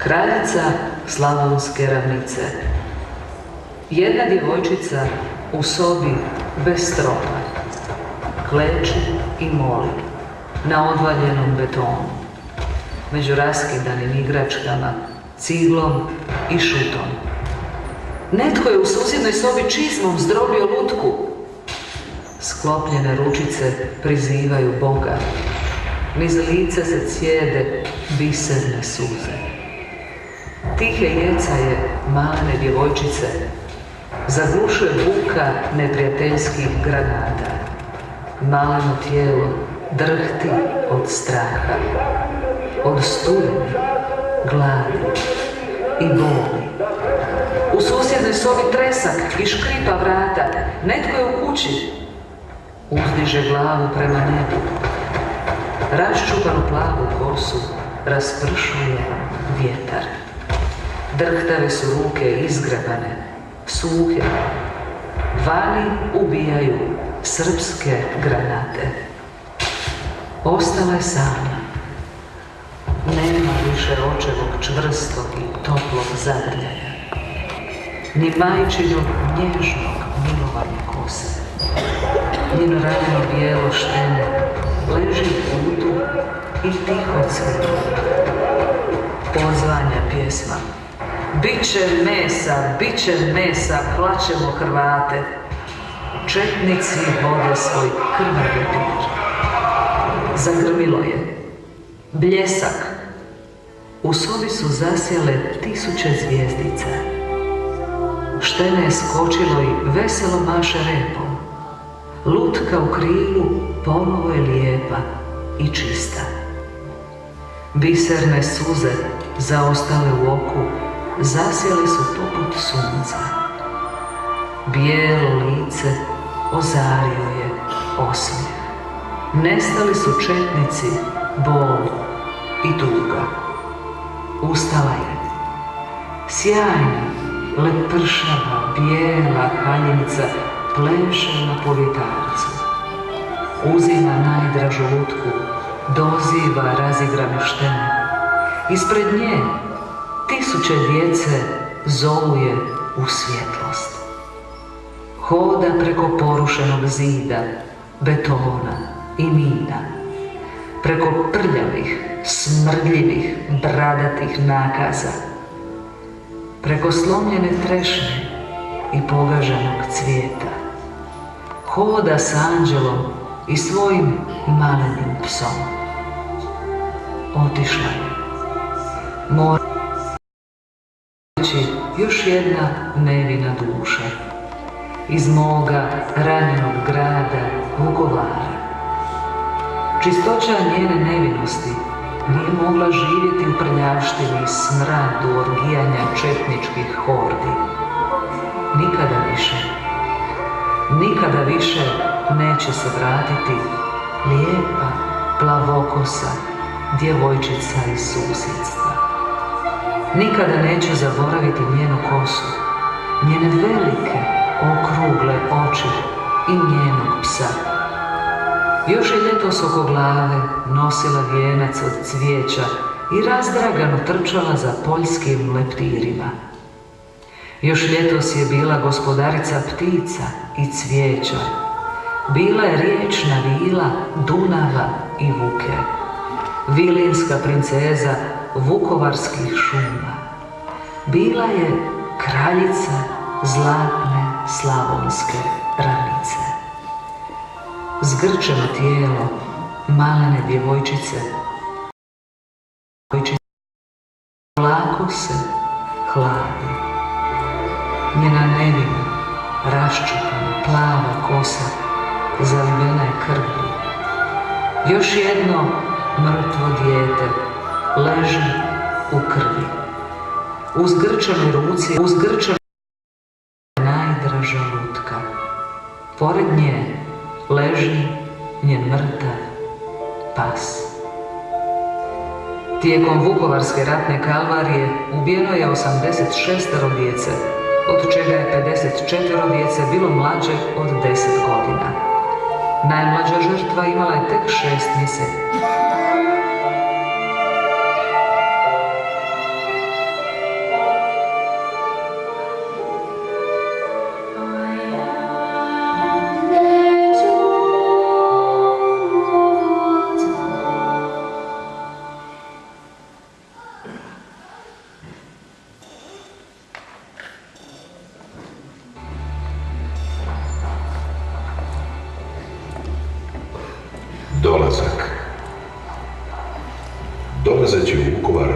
kraljica slavonske ravnice. Jedna djevojčica u sobi bez stropa kleči i moli na odvaljenom betonu, među raskidanim igračkama, ciglom i šutom. Netko je u susjednoj sobi čizmom zdrobio lutku. Sklopljene ručice prizivaju Boga. Niz lica se cijede biserne suze. Tihe jecaje malene djevojčice zaglušuje buka neprijateljskih granata. Maleno tijelo drhti od straha, od studeni, gladi i boli. U susjednoj sobi tresak i škripa vrata. Netko je u kući. Uzdiže glavu prema nebu. Raščupanu plavu kosu raspršuje vjetar. Drhtave su ruke izgrebane, suhe. Vani ubijaju srpske granate. Ostala je sama. Nema više očevog čvrstog i toplog zagrljaja, ni majčinog nježnog milovanja kose. Njeno ranjeno bijelo štene leži u kutu i tiho cveti. Pozvanja pjesma. Biće mesa, klaćemo Hrvate. Četnici vode svoj krvavi pir. Zagrmilo je. Bljesak. U sobi su zasjele 1000 zvjezdica. Štene je skočilo i veselo maše repom. Lutka u krilu ponovo je lijepa i čista. Biserne suze zaostale u oku zasjele su poput sunca. Bijelo lice ozario je osmijeh. Nestali su četnici, bol i tuga. Ustala je. Sjajna, lepršava, bijela haljenica pleše na povjetarcu. Uzima najdražu lutku, doziva razigrane štene. Ispred nje 1000 djece zovu je u svjetlost. Hoda preko porušenog zida, betona i mina. Preko prljavih, smrdljivih, bradatih nakaza. Preko slomljene trešnje i pogaženog cvijeta. Hoda s anđelom i svojim malenim psom. Otišla je. Mora reći još jedna nevina duša. Iz moga ranjenog grada Vukovara. Čistoća njene nevinosti nije mogla živjeti u prljavštini i smradu orgijanja četničkih hordi. Nikada više neće se vratiti lijepa, plavokosa djevojčica iz susjedstva. Nikada neće zaboraviti njenu kosu, njene velike, okrugle oči i njenog psa. Još je ljetos oko glave nosila vijenac od cvijeća i razdragano trčala za poljskim leptirima. Još ljetos je bila gospodarica ptica i cvijeća. Bila je riječna vila Dunava i Vuke. Vilinska princeza vukovarskih šuma. Bila je kraljica zlatne slavonske ravnice. Zgrčeno tijelo malene djevojčice lako se hladi. Njena nevina, raščupana, plava kosa zalivena je krvlju. Još jedno mrtvo dijete leži u krvi. U zgrčanoj ruci, u zgrčanoj najdraža lutka. Pored nje leži njen mrtav pas. Tijekom vukovarske ratne kalvarije ubijeno je 86 djece, od čega je 54 djece bilo mlađe od 10 godina. Najmlađa žrtva imala je tek 6 mjeseci. Dolazak. Dolazeći u Vukovar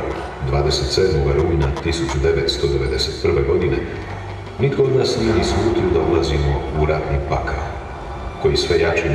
27. rujna 1991. godine, nitko od nas nije ni slutio da ulazimo u ratni pakao, koji sve jači